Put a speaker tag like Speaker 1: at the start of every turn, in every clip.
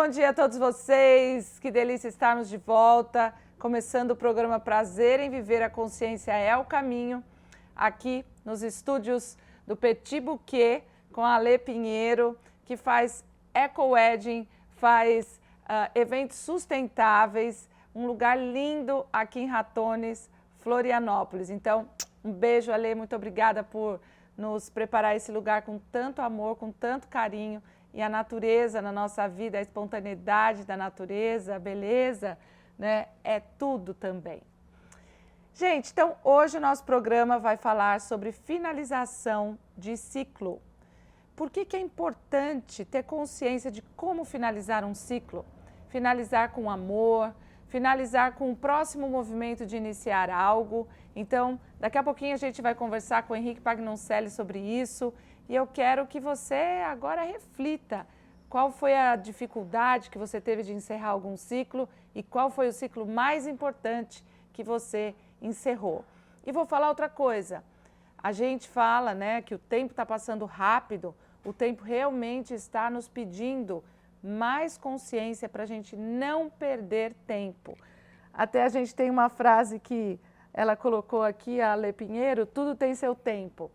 Speaker 1: bom dia a todos vocês. Que delícia estarmos de volta, começando o programa Prazer em Viver, a Consciência é o Caminho, aqui nos estúdios do Petit Bouquet, com a Alê Pinheiro, que faz eco-wedding, faz eventos sustentáveis, um lugar lindo aqui em Ratones, Florianópolis. Então, um beijo, Alê, muito obrigada por nos preparar esse lugar com tanto amor, com tanto carinho. E a natureza na nossa vida, a espontaneidade da natureza, a beleza, né, é tudo também. Gente, então hoje o nosso programa vai falar sobre finalização de ciclo. Por que é importante ter consciência de como finalizar um ciclo? Finalizar com amor, finalizar com o próximo movimento de iniciar algo. Então, daqui a pouquinho a gente vai conversar com o Henrique Pagnoncelli sobre isso. E eu quero que você agora reflita qual foi a dificuldade que você teve de encerrar algum ciclo e qual foi o ciclo mais importante que você encerrou. E vou falar outra coisa, a gente fala, né, que o tempo está passando rápido, o tempo realmente está nos pedindo mais consciência para a gente não perder tempo. Até a gente tem uma frase que ela colocou aqui, a Alê Pinheiro, tudo tem seu tempo.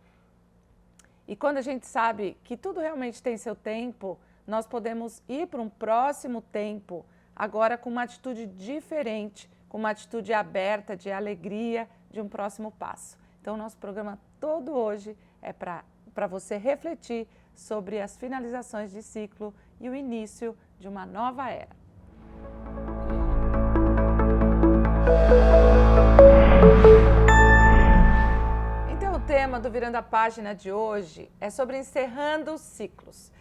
Speaker 1: E quando a gente sabe que tudo realmente tem seu tempo, nós podemos ir para um próximo tempo, agora com uma atitude diferente, com uma atitude aberta, de alegria, de um próximo passo. Então, o nosso programa todo hoje é para você refletir sobre as finalizações de ciclo e o início de uma nova era. O tema do Virando a Página de hoje é sobre encerrando ciclos.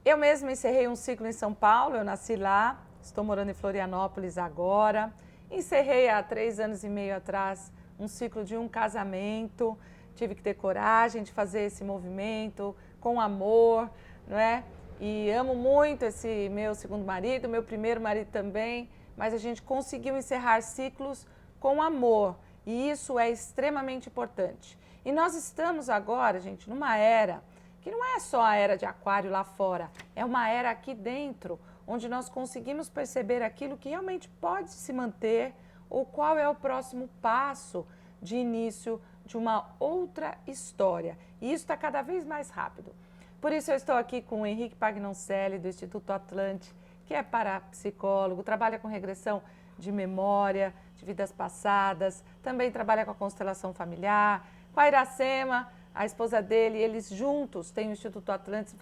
Speaker 1: Eu mesma encerrei um ciclo em São Paulo, eu nasci lá, estou morando em Florianópolis agora. Encerrei há 3 anos e meio atrás um ciclo de um casamento, tive que ter coragem de fazer esse movimento com amor, não é? E amo muito esse meu segundo marido, meu primeiro marido também, mas a gente conseguiu encerrar ciclos com amor e isso é extremamente importante. E nós estamos agora, gente, numa era que não é só a era de aquário lá fora, é uma era aqui dentro, onde nós conseguimos perceber aquilo que realmente pode se manter ou qual é o próximo passo de início de uma outra história. E isso está cada vez mais rápido. Por isso eu estou aqui com o Henrique Pagnoncelli, do Instituto Atlante, que é parapsicólogo, trabalha com regressão de memória, de vidas passadas, também trabalha com a constelação familiar, com a Iracema, a esposa dele, eles juntos têm o Instituto Atlante,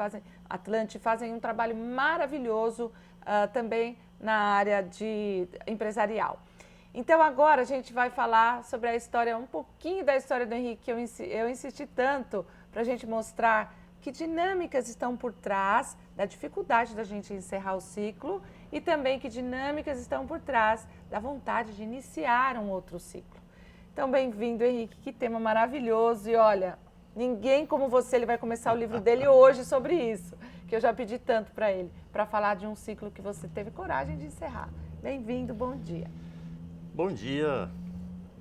Speaker 1: fazem um trabalho maravilhoso também na área de empresarial. Então agora a gente vai falar sobre a história, um pouquinho da história do Henrique, que eu insisti tanto para a gente mostrar que dinâmicas estão por trás da dificuldade da gente encerrar o ciclo e também que dinâmicas estão por trás da vontade de iniciar um outro ciclo. Então, bem-vindo, Henrique, que tema maravilhoso. E olha, ninguém como você, ele vai começar o livro dele hoje sobre isso, que eu já pedi tanto para ele, para falar de um ciclo que você teve coragem de encerrar. Bem-vindo, bom dia.
Speaker 2: Bom dia,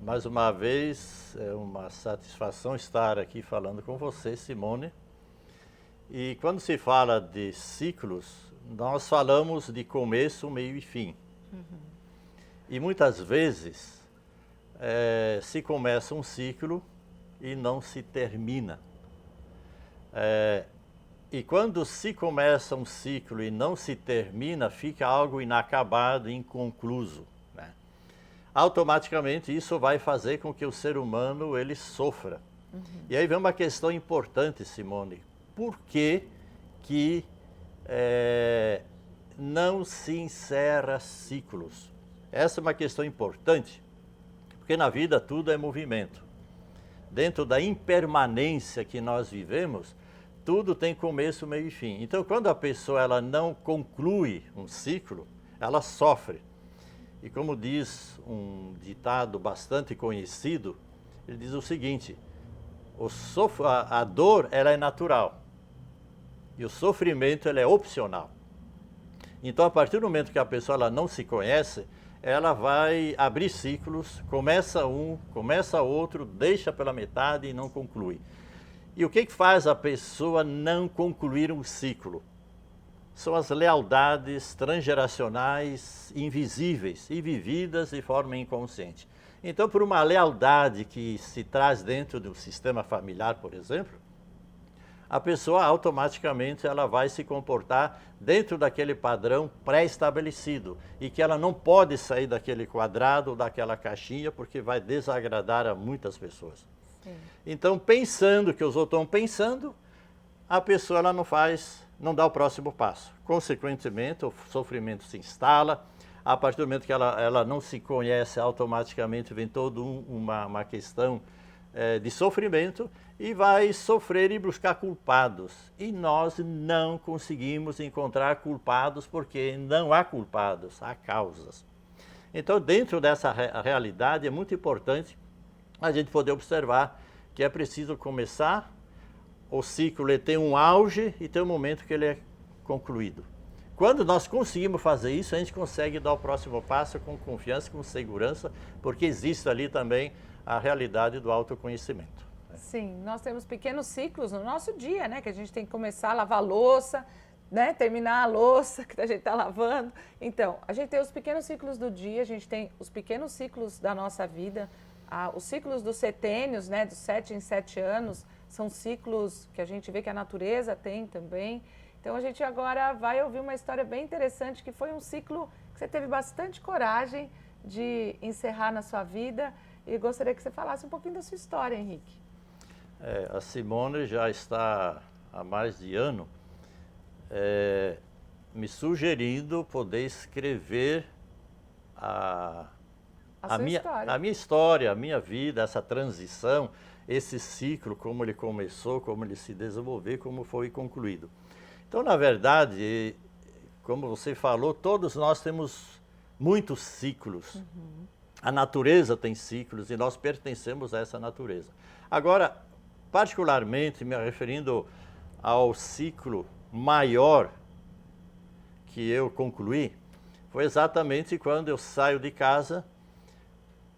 Speaker 2: mais uma vez, é uma satisfação estar aqui falando com você, Simone. E quando se fala de ciclos, nós falamos de começo, meio e fim. E muitas vezes se começa um ciclo e não se termina. E quando se começa um ciclo e não se termina, fica algo inacabado, inconcluso, né? Automaticamente isso vai fazer com que o ser humano ele sofra. E aí vem uma questão importante, Simone. Por que não se encerra ciclos? Essa é uma questão importante. Porque na vida tudo é movimento. Dentro da impermanência que nós vivemos, tudo tem começo, meio e fim. Então, quando a pessoa ela não conclui um ciclo, ela sofre. E como diz um ditado bastante conhecido, ele diz o seguinte, a dor ela é natural e o sofrimento ela é opcional. Então, a partir do momento que a pessoa ela não se conhece, ela vai abrir ciclos, começa um, começa outro, deixa pela metade e não conclui. E o que faz a pessoa não concluir um ciclo? são as lealdades transgeracionais invisíveis e vividas de forma inconsciente. Então, por uma lealdade que se traz dentro do sistema familiar, por exemplo, a pessoa automaticamente ela vai se comportar dentro daquele padrão pré-estabelecido e que ela não pode sair daquele quadrado, daquela caixinha, porque vai desagradar a muitas pessoas. Sim. Então, pensando que os outros estão pensando, a pessoa ela não dá o próximo passo. Consequentemente, o sofrimento se instala. A partir do momento que ela não se conhece, automaticamente vem toda uma questão de sofrimento e vai sofrer e buscar culpados. E nós não conseguimos encontrar culpados porque não há culpados, há causas. Então, dentro dessa realidade, é muito importante a gente poder observar que é preciso começar, o ciclo ele tem um auge e tem um momento que ele é concluído. Quando nós conseguimos fazer isso, a gente consegue dar o próximo passo com confiança, com segurança, porque existe ali também a realidade do autoconhecimento.
Speaker 1: Sim, nós temos pequenos ciclos no nosso dia, né? Que a gente tem que começar a lavar a louça, né? Terminar a louça que a gente está lavando. Então, a gente tem os pequenos ciclos do dia, a gente tem os pequenos ciclos da nossa vida, os ciclos dos setênios, né? Dos 7 em 7 anos, são ciclos que a gente vê que a natureza tem também. Então, a gente agora vai ouvir uma história bem interessante, que foi um ciclo que você teve bastante coragem de encerrar na sua vida. E gostaria que você falasse um pouquinho da sua história, Henrique.
Speaker 2: A Simone já está há mais de ano me sugerindo poder escrever a minha história, a minha vida, essa transição, esse ciclo, como ele começou, como ele se desenvolveu, como foi concluído. Então, na verdade, como você falou, todos nós temos muitos ciclos. Uhum. A natureza tem ciclos e nós pertencemos a essa natureza. Agora, particularmente me referindo ao ciclo maior que eu concluí, foi exatamente quando eu saio de casa,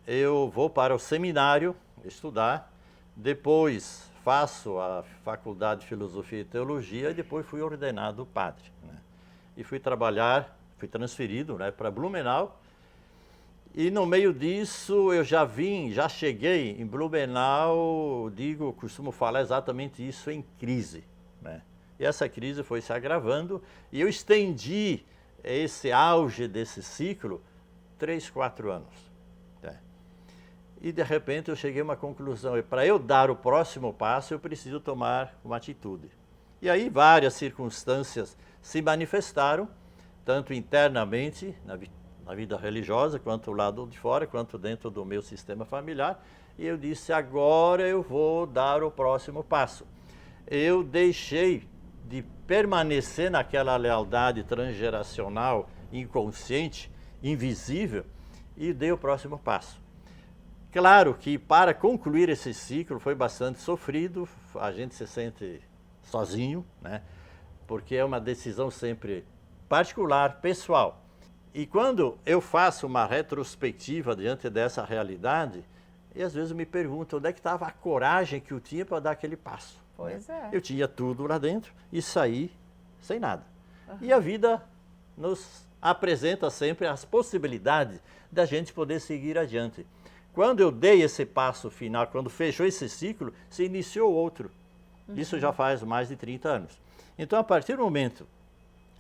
Speaker 2: eu vou para o seminário estudar, depois faço a faculdade de Filosofia e Teologia e depois fui ordenado padre, né? E fui trabalhar, fui transferido, né, para Blumenau. E no meio disso eu já cheguei em Blumenau, costumo falar exatamente isso, em crise, né? E essa crise foi se agravando e eu estendi esse auge desse ciclo 3, 4 anos. Né? E de repente eu cheguei a uma conclusão, para eu dar o próximo passo eu preciso tomar uma atitude. E aí várias circunstâncias se manifestaram, tanto internamente, na vida religiosa, quanto do lado de fora, quanto dentro do meu sistema familiar. E eu disse, agora eu vou dar o próximo passo. Eu deixei de permanecer naquela lealdade transgeracional, inconsciente, invisível, e dei o próximo passo. Claro que para concluir esse ciclo foi bastante sofrido, a gente se sente sozinho, né? Porque é uma decisão sempre particular, pessoal. E quando eu faço uma retrospectiva diante dessa realidade, e às vezes eu me pergunto onde é que estava a coragem que eu tinha para dar aquele passo.
Speaker 1: Pois é.
Speaker 2: Eu tinha tudo lá dentro e saí sem nada. Uhum. E a vida nos apresenta sempre as possibilidades da gente poder seguir adiante. Quando eu dei esse passo final, quando fechou esse ciclo, se iniciou outro. Uhum. Isso já faz mais de 30 anos. Então, a partir do momento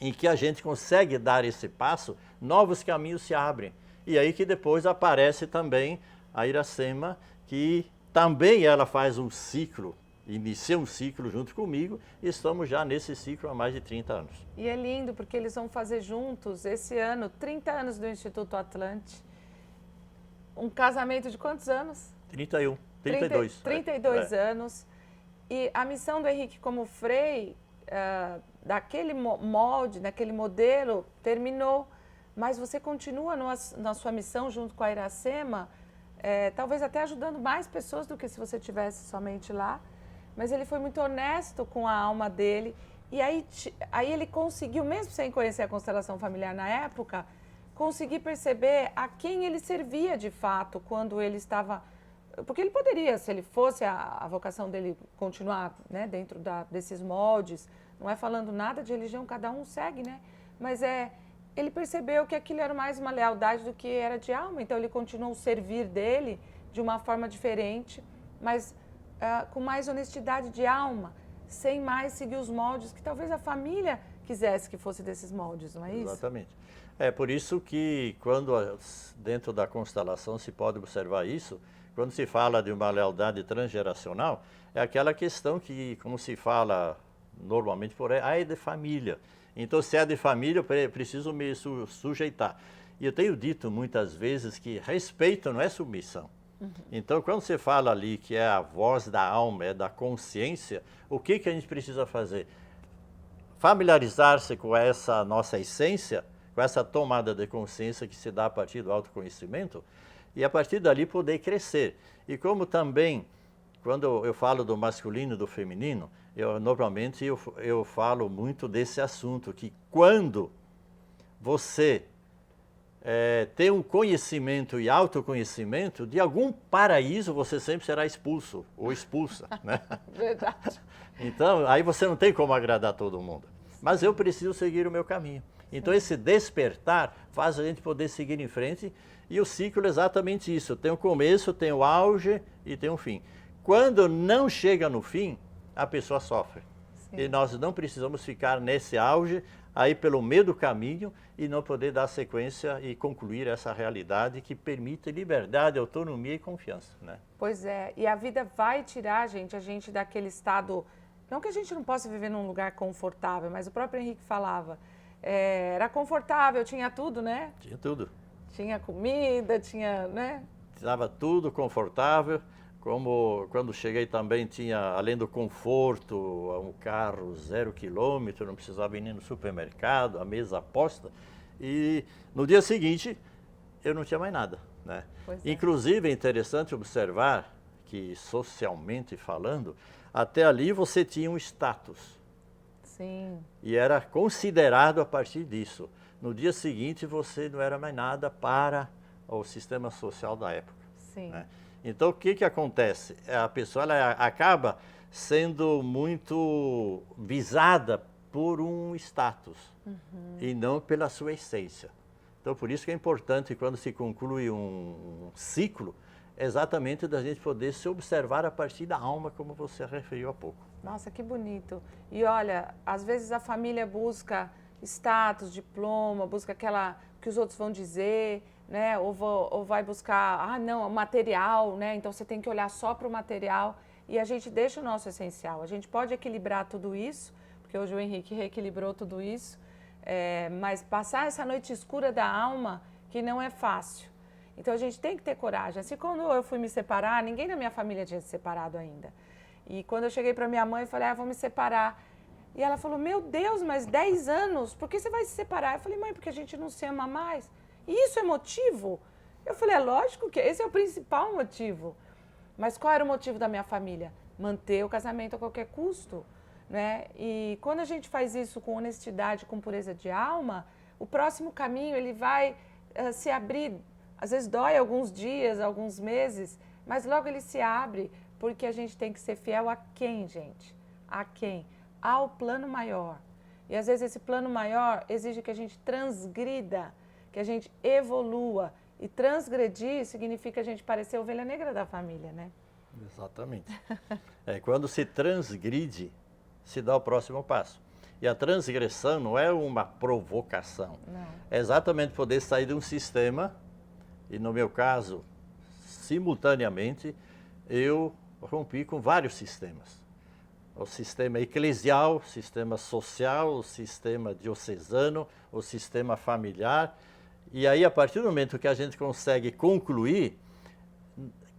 Speaker 2: em que a gente consegue dar esse passo, novos caminhos se abrem. E aí que depois aparece também a Iracema, que também ela faz um ciclo, inicia um ciclo junto comigo, e estamos já nesse ciclo há mais de 30 anos.
Speaker 1: E é lindo, porque eles vão fazer juntos, esse ano, 30 anos do Instituto Atlante. Um casamento de quantos anos?
Speaker 2: 32.
Speaker 1: 32 anos. E a missão do Henrique como Frei, daquele molde, daquele modelo, terminou. Mas você continua na sua missão junto com a Iracema, talvez até ajudando mais pessoas do que se você estivesse somente lá. Mas ele foi muito honesto com a alma dele. E aí ele conseguiu, mesmo sem conhecer a constelação familiar na época, conseguir perceber a quem ele servia de fato quando ele estava... Porque ele poderia, se ele fosse a vocação dele continuar, né, dentro desses moldes não é falando nada de religião, cada um segue, né? Mas ele percebeu que aquilo era mais uma lealdade do que era de alma, então ele continuou o servir dele de uma forma diferente, mas com mais honestidade de alma, sem mais seguir os moldes que talvez a família quisesse que fosse desses moldes, não é isso?
Speaker 2: Exatamente. É por isso que quando dentro da constelação se pode observar isso, quando se fala de uma lealdade transgeracional, é aquela questão que, como se fala normalmente por aí, é de família. Então, se é de família, eu preciso me sujeitar. E eu tenho dito muitas vezes que respeito não é submissão. Então, quando você fala ali que é a voz da alma, é da consciência, o que a gente precisa fazer? Familiarizar-se com essa nossa essência, com essa tomada de consciência que se dá a partir do autoconhecimento, e a partir dali poder crescer. E como também, quando eu falo do masculino e do feminino, normalmente eu falo muito desse assunto, que quando você tem um conhecimento e autoconhecimento, de algum paraíso você sempre será expulso ou expulsa, né?
Speaker 1: Verdade.
Speaker 2: Então, aí você não tem como agradar todo mundo. Mas eu preciso seguir o meu caminho. Então, esse despertar faz a gente poder seguir em frente. E o ciclo é exatamente isso. Tem o começo, tem o auge e tem o fim. Quando não chega no fim, a pessoa sofre. Sim. E nós não precisamos ficar nesse auge, aí pelo meio do caminho, e não poder dar sequência e concluir essa realidade que permite liberdade, autonomia e confiança, né?
Speaker 1: Pois é, e a vida vai tirar a gente daquele estado, não que a gente não possa viver num lugar confortável, mas o próprio Henrique falava, era confortável, tinha tudo, né?
Speaker 2: Tinha tudo.
Speaker 1: Tinha comida, tinha, né?
Speaker 2: Estava tudo confortável, como quando cheguei também tinha, além do conforto, um carro 0 quilômetro, não precisava ir nem no supermercado, a mesa posta. E no dia seguinte, eu não tinha mais nada, né? Inclusive, é interessante observar que, socialmente falando, até ali você tinha um status.
Speaker 1: Sim.
Speaker 2: E era considerado a partir disso. No dia seguinte, você não era mais nada para o sistema social da época.
Speaker 1: Sim.
Speaker 2: Né? Então, o que acontece? A pessoa ela acaba sendo muito visada por um status e não pela sua essência. Então, por isso que é importante, quando se conclui um ciclo, exatamente da gente poder se observar a partir da alma, como você referiu há pouco.
Speaker 1: Nossa, que bonito. E olha, às vezes a família busca status, diploma, busca aquela que os outros vão dizer, né? Ou vai buscar, não, material, né? Então você tem que olhar só para o material e a gente deixa o nosso essencial. A gente pode equilibrar tudo isso, porque hoje o Henrique reequilibrou tudo isso, mas passar essa noite escura da alma, que não é fácil. Então a gente tem que ter coragem. Assim, quando eu fui me separar, ninguém na minha família tinha se separado ainda. E quando eu cheguei para minha mãe, eu falei, vou me separar. E ela falou, meu Deus, mas 10 anos, por que você vai se separar? Eu falei, mãe, porque a gente não se ama mais. E isso é motivo? Eu falei, lógico que esse é o principal motivo. Mas qual era o motivo da minha família? Manter o casamento a qualquer custo, né? E quando a gente faz isso com honestidade, com pureza de alma, o próximo caminho ele vai se abrir. Às vezes dói alguns dias, alguns meses, mas logo ele se abre, porque a gente tem que ser fiel a quem, gente? A quem? Ao plano maior. E às vezes esse plano maior exige que a gente transgrida, que a gente evolua. E transgredir significa a gente parecer a ovelha negra da família, né?
Speaker 2: Exatamente. Quando se transgride, se dá o próximo passo. E a transgressão não é uma provocação.
Speaker 1: Não.
Speaker 2: É exatamente poder sair de um sistema, e no meu caso, simultaneamente, eu rompi com vários sistemas. O sistema eclesial, o sistema social, o sistema diocesano, o sistema familiar. E aí, a partir do momento que a gente consegue concluir,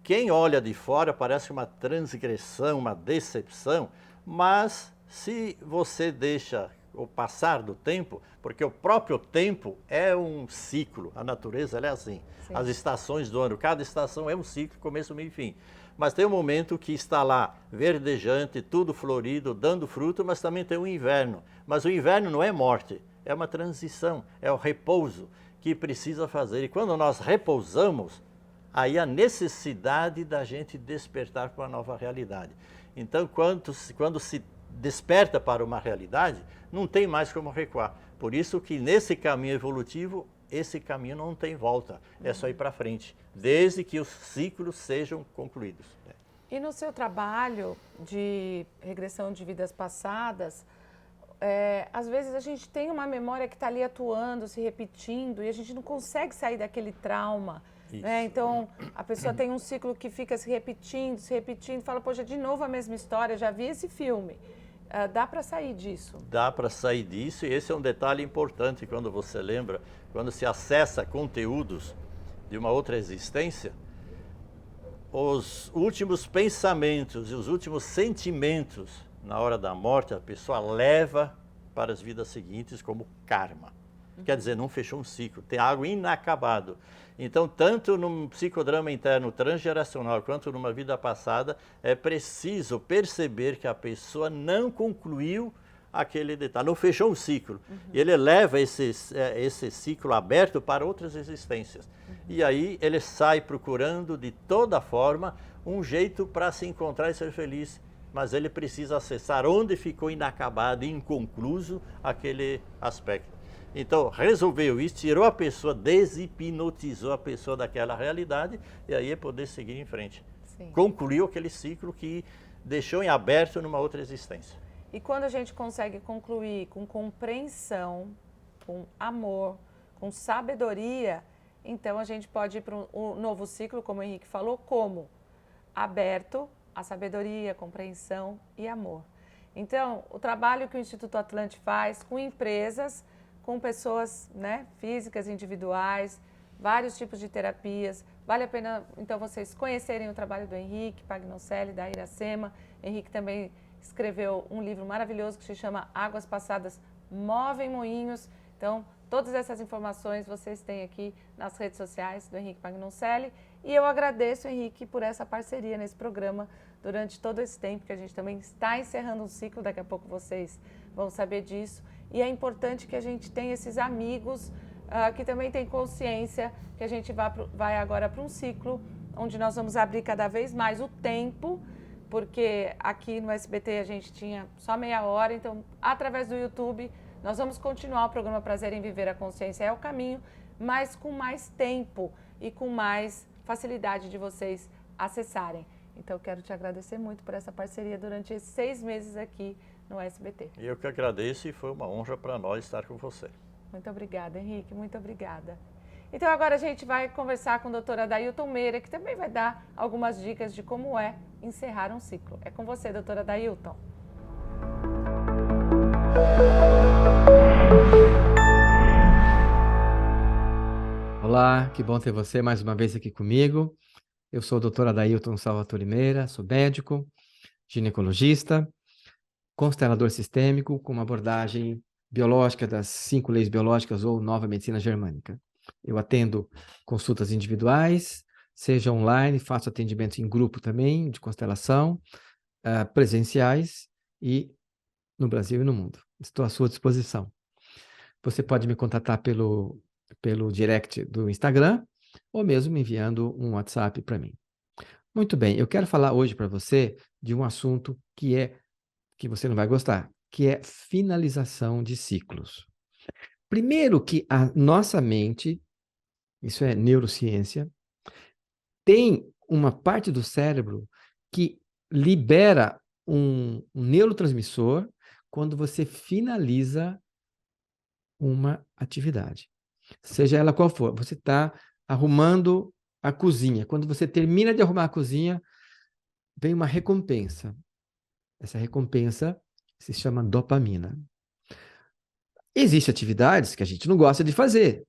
Speaker 2: quem olha de fora parece uma transgressão, uma decepção, mas se você deixa o passar do tempo, porque o próprio tempo é um ciclo, a natureza ela é assim. Sim. As estações do ano, cada estação é um ciclo, começo, meio e fim. Mas tem um momento que está lá, verdejante, tudo florido, dando fruto, mas também tem o inverno. Mas o inverno não é morte, é uma transição, é o repouso que precisa fazer. E quando nós repousamos, aí a necessidade da gente despertar para uma nova realidade. Então, quando se desperta para uma realidade, não tem mais como recuar. Por isso que nesse caminho evolutivo, esse caminho não tem volta, é só ir para frente, desde que os ciclos sejam concluídos.
Speaker 1: E no seu trabalho de regressão de vidas passadas, às vezes a gente tem uma memória que está ali atuando, se repetindo, e a gente não consegue sair daquele trauma. Né? Então, a pessoa tem um ciclo que fica se repetindo, fala, poxa, de novo a mesma história, já vi esse filme. Dá para sair disso? Dá
Speaker 2: para sair disso, e esse é um detalhe importante quando você lembra, quando se acessa conteúdos de uma outra existência, os últimos pensamentos e os últimos sentimentos na hora da morte, a pessoa leva para as vidas seguintes como karma. Quer dizer, não fechou um ciclo, tem algo inacabado. Então, tanto num psicodrama interno transgeracional quanto numa vida passada, é preciso perceber que a pessoa não concluiu aquele detalhe, não fechou um ciclo. E ele leva esse ciclo aberto para outras existências. E aí ele sai procurando de toda forma um jeito para se encontrar e ser feliz. Mas ele precisa acessar onde ficou inacabado e inconcluso aquele aspecto. Então, resolveu isso, tirou a pessoa, deshipnotizou a pessoa daquela realidade e aí é poder seguir em frente. Sim. Concluiu aquele ciclo que deixou em aberto numa outra existência.
Speaker 1: E quando a gente consegue concluir com compreensão, com amor, com sabedoria, então a gente pode ir para um novo ciclo, como o Henrique falou, como? Aberto a sabedoria, compreensão e amor. Então, o trabalho que o Instituto Atlante faz com empresas, com pessoas, né, físicas, individuais, vários tipos de terapias. Vale a pena, então, vocês conhecerem o trabalho do Henrique Pagnoncelli, da Iracema. Henrique também escreveu um livro maravilhoso que se chama Águas Passadas Movem Moinhos. Então, todas essas informações vocês têm aqui nas redes sociais do Henrique Pagnoncelli. E eu agradeço, Henrique, por essa parceria nesse programa durante todo esse tempo, que a gente também está encerrando um ciclo, daqui a pouco vocês vão saber disso. E é importante que a gente tenha esses amigos que também têm consciência que a gente vai agora para um ciclo onde nós vamos abrir cada vez mais o tempo, porque aqui no SBT a gente tinha só meia hora, então através do YouTube nós vamos continuar o programa Prazer em Viver a Consciência é o Caminho, mas com mais tempo e com mais facilidade de vocês acessarem. Então eu quero te agradecer muito por essa parceria durante esses 6 meses aqui no SBT.
Speaker 2: Eu que agradeço e foi uma honra para nós estar com você.
Speaker 1: Muito obrigada, Henrique, muito obrigada. Então agora a gente vai conversar com a doutora Adailton Meira, que também vai dar algumas dicas de como é encerrar um ciclo. É com você, doutora Adailton.
Speaker 3: Olá, que bom ter você mais uma vez aqui comigo. Eu sou o doutor Adailton Salvatore Meira, sou médico, ginecologista, constelador sistêmico com uma abordagem biológica das 5 leis biológicas ou nova medicina germânica. Eu atendo consultas individuais, seja online, faço atendimento em grupo também, de constelação, presenciais e no Brasil e no mundo. Estou à sua disposição. Você pode me contatar pelo direct do Instagram ou mesmo enviando um WhatsApp para mim. Muito bem, eu quero falar hoje para você de um assunto que você não vai gostar, que é finalização de ciclos. Primeiro que a nossa mente, isso é neurociência, tem uma parte do cérebro que libera um neurotransmissor quando você finaliza uma atividade. Seja ela qual for, você está arrumando a cozinha. Quando você termina de arrumar a cozinha, vem uma recompensa. Essa recompensa se chama dopamina. Existem atividades que a gente não gosta de fazer.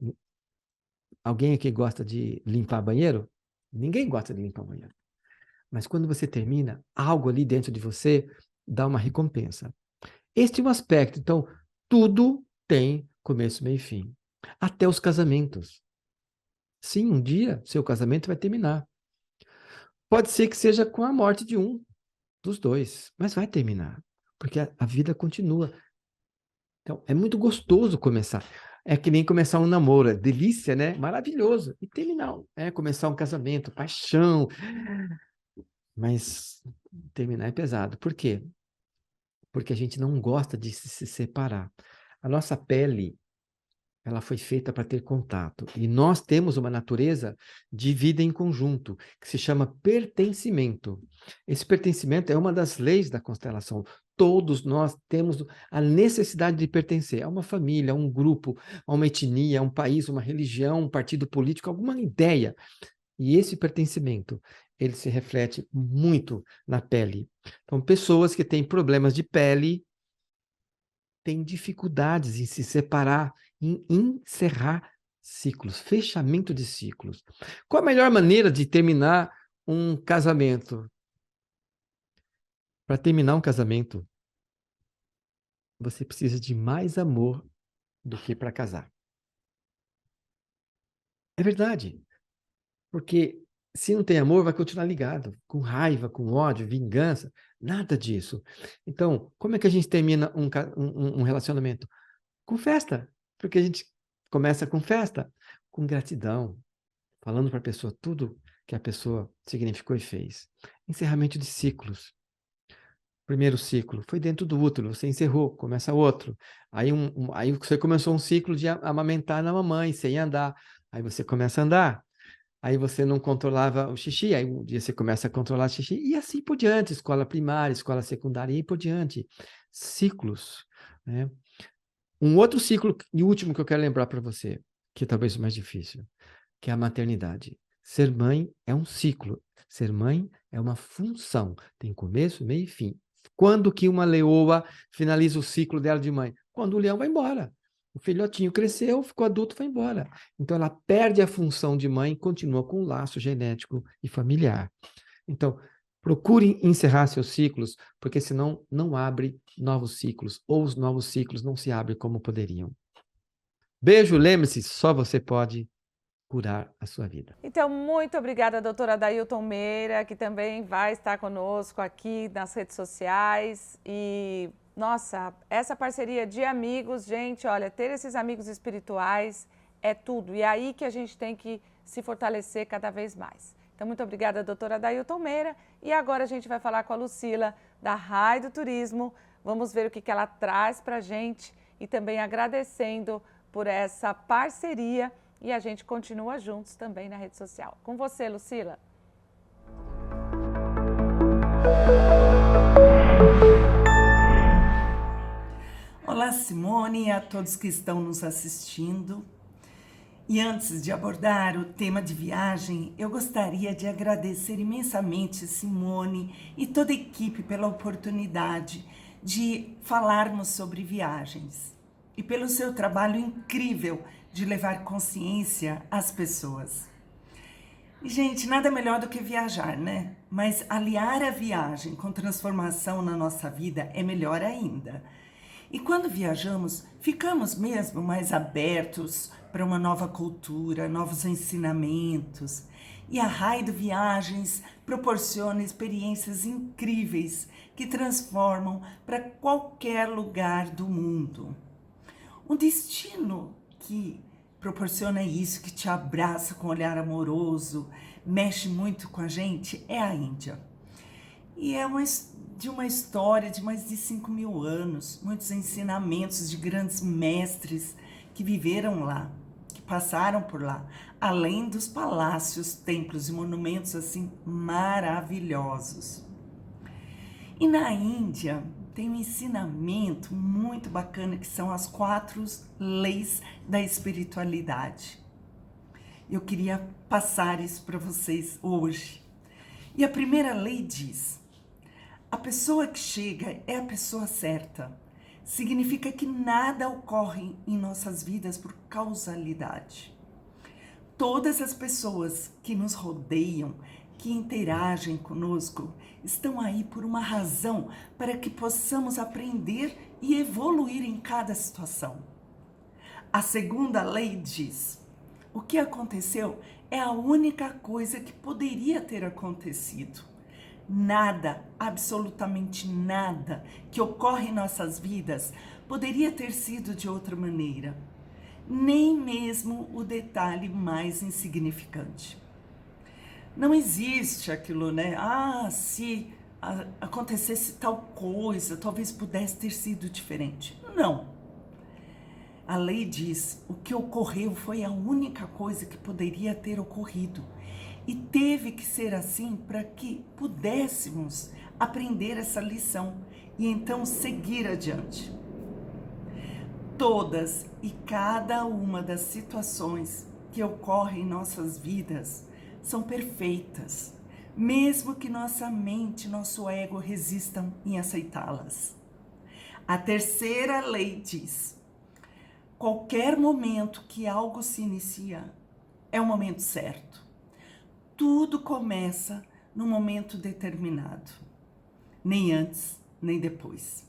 Speaker 3: Alguém aqui gosta de limpar banheiro? Ninguém gosta de limpar banheiro. Mas quando você termina, algo ali dentro de você dá uma recompensa. Este é um aspecto. Então, tudo tem começo, meio e fim. Até os casamentos. Sim, um dia seu casamento vai terminar. Pode ser que seja com a morte de um dos dois, mas vai terminar, porque a vida continua. Então, é muito gostoso começar. É que nem começar um namoro, é delícia, né? Maravilhoso. E terminar, começar um casamento, paixão. Mas terminar é pesado. Por quê? porque a gente não gosta de se separar. A nossa pele, ela foi feita para ter contato. E nós temos uma natureza de vida em conjunto, que se chama pertencimento. Esse pertencimento é uma das leis da constelação. Todos nós temos a necessidade de pertencer a uma família, a um grupo, a uma etnia, a um país, uma religião, um partido político, alguma ideia. E esse pertencimento, ele se reflete muito na pele. Então, pessoas que têm problemas de pele têm dificuldades em se separar, em encerrar ciclos, fechamento de ciclos. Qual a melhor maneira de terminar um casamento? Para terminar um casamento, você precisa de mais amor do que para casar. É verdade. Porque se não tem amor, vai continuar ligado, com raiva, com ódio, vingança, nada disso. Então, como é que a gente termina um relacionamento? Com festa. Porque a gente começa com festa, com gratidão, falando para a pessoa tudo que a pessoa significou e fez. Encerramento de ciclos. Primeiro ciclo foi dentro do útero, você encerrou, começa outro. Aí você começou um ciclo de amamentar na mamãe, sem andar. Aí você começa a andar. Aí você não controlava o xixi, aí um dia você começa a controlar o xixi, e assim por diante, escola primária, escola secundária, e por diante. Ciclos, né? Um outro ciclo, e último que eu quero lembrar para você, que é talvez o mais difícil, que é a maternidade. Ser mãe é um ciclo, ser mãe é uma função, tem começo, meio e fim. Quando que uma leoa finaliza o ciclo dela de mãe? Quando o leão vai embora. O filhotinho cresceu, ficou adulto, vai embora. Então ela perde a função de mãe e continua com um laço genético e familiar. Então, procure encerrar seus ciclos, porque senão não abre novos ciclos, ou os novos ciclos não se abrem como poderiam. Beijo, lembre-se, só você pode curar a sua vida.
Speaker 1: Então, muito obrigada, doutora Adailton Meira, que também vai estar conosco aqui nas redes sociais. E, nossa, essa parceria de amigos, gente, olha, ter esses amigos espirituais é tudo. E é aí que a gente tem que se fortalecer cada vez mais. Então, muito obrigada, doutora Adailton Meira. E agora a gente vai falar com a Lucila, da Raio do Turismo. Vamos ver o que ela traz para a gente e também agradecendo por essa parceria. E a gente continua juntos também na rede social. Com você, Lucila.
Speaker 4: Olá, Simone, e a todos que estão nos assistindo. E antes de abordar o tema de viagem, eu gostaria de agradecer imensamente Simone e toda a equipe pela oportunidade de falarmos sobre viagens e pelo seu trabalho incrível de levar consciência às pessoas. E, gente, nada melhor do que viajar, né? Mas aliar a viagem com transformação na nossa vida é melhor ainda. E quando viajamos, ficamos mesmo mais abertos para uma nova cultura, novos ensinamentos. E a Raio Viagens proporciona experiências incríveis que transformam para qualquer lugar do mundo. Um destino que proporciona isso, que te abraça com um olhar amoroso, mexe muito com a gente, é a Índia. E é de uma história de mais de 5.000 anos, muitos ensinamentos de grandes mestres que viveram lá, que passaram por lá, além dos palácios, templos e monumentos assim maravilhosos. E na Índia tem um ensinamento muito bacana que são as 4 leis da espiritualidade. Eu queria passar isso para vocês hoje. E a primeira lei diz: a pessoa que chega é a pessoa certa. Significa que nada ocorre em nossas vidas por causalidade. Todas as pessoas que nos rodeiam, que interagem conosco, estão aí por uma razão para que possamos aprender e evoluir em cada situação. A segunda lei diz: o que aconteceu é a única coisa que poderia ter acontecido. Nada, absolutamente nada que ocorre em nossas vidas poderia ter sido de outra maneira. Nem mesmo o detalhe mais insignificante. Não existe aquilo, né? Se acontecesse tal coisa, talvez pudesse ter sido diferente. Não. A lei diz, o que ocorreu foi a única coisa que poderia ter ocorrido. E teve que ser assim para que pudéssemos aprender essa lição e então seguir adiante. Todas e cada uma das situações que ocorrem em nossas vidas são perfeitas, mesmo que nossa mente, nosso ego resistam em aceitá-las. A terceira lei diz: qualquer momento que algo se inicia é o momento certo. Tudo começa num momento determinado, nem antes, nem depois.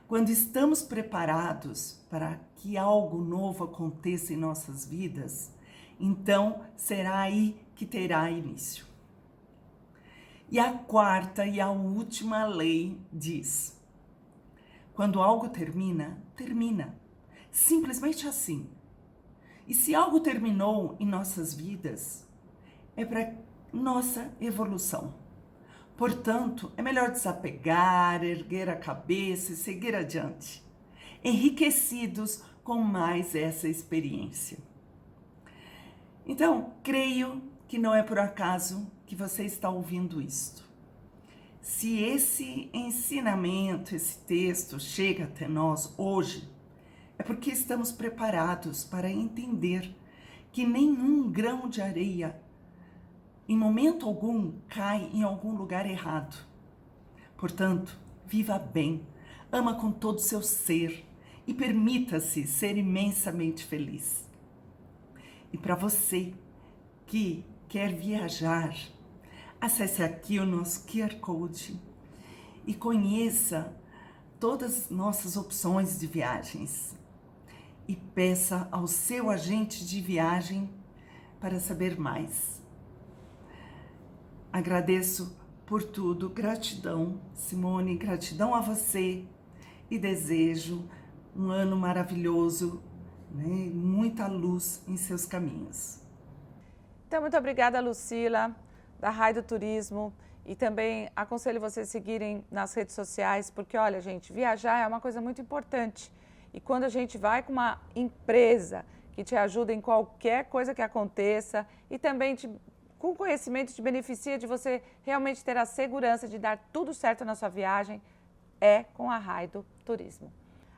Speaker 4: Quando estamos preparados para que algo novo aconteça em nossas vidas, então será aí que terá início. E a quarta e a última lei diz: quando algo termina, termina. Simplesmente assim. E se algo terminou em nossas vidas, é para nossa evolução. Portanto, é melhor desapegar, erguer a cabeça e seguir adiante, enriquecidos com mais essa experiência. Então, creio que não é por acaso que você está ouvindo isto. Se esse ensinamento, esse texto chega até nós hoje, é porque estamos preparados para entender que nenhum grão de areia, em momento algum, cai em algum lugar errado. Portanto, viva bem, ama com todo o seu ser e permita-se ser imensamente feliz. E para você que quer viajar, acesse aqui o nosso QR Code e conheça todas as nossas opções de viagens. E peça ao seu agente de viagem para saber mais. Agradeço por tudo, gratidão, Simone, gratidão a você e desejo um ano maravilhoso, né? Muita luz em seus caminhos.
Speaker 1: Então, muito obrigada, Lucila, da Raio do Turismo, e também aconselho vocês a seguirem nas redes sociais, porque, olha, gente, viajar é uma coisa muito importante. E quando a gente vai com uma empresa que te ajuda em qualquer coisa que aconteça e também com conhecimento te beneficia de você realmente ter a segurança de dar tudo certo na sua viagem, é com a Raio do Turismo.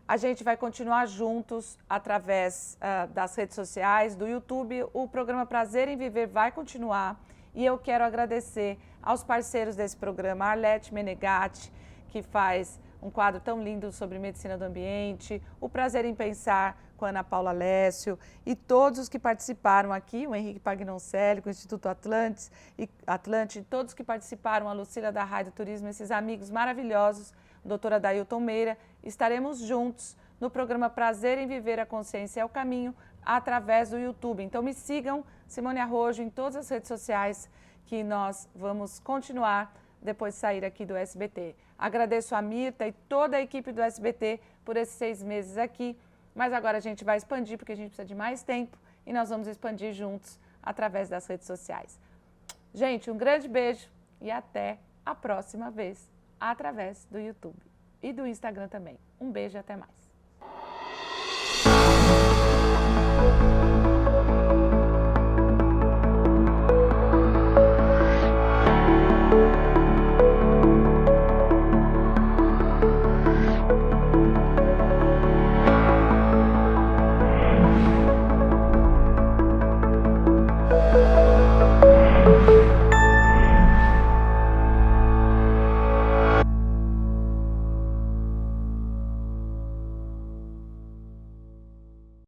Speaker 1: A gente vai continuar juntos através das redes sociais, do YouTube. O programa Prazer em Viver vai continuar e eu quero agradecer aos parceiros desse programa, a Arlete Menegatti, que faz um quadro tão lindo sobre medicina do ambiente, o Prazer em Pensar com a Ana Paula Lécio e todos os que participaram aqui, o Henrique Pagnoncelli, com o Instituto Atlante, todos que participaram, a Lucila da Raio do Turismo, esses amigos maravilhosos, a doutora Adailton Meira, estaremos juntos no programa Prazer em Viver, a Consciência é o Caminho, através do YouTube. Então me sigam, Simone Arrojo, em todas as redes sociais, que nós vamos continuar depois de sair aqui do SBT. Agradeço a Mirta e toda a equipe do SBT por esses 6 meses aqui, mas agora a gente vai expandir porque a gente precisa de mais tempo e nós vamos expandir juntos através das redes sociais. Gente, um grande beijo e até a próxima vez através do YouTube e do Instagram também. Um beijo e até mais.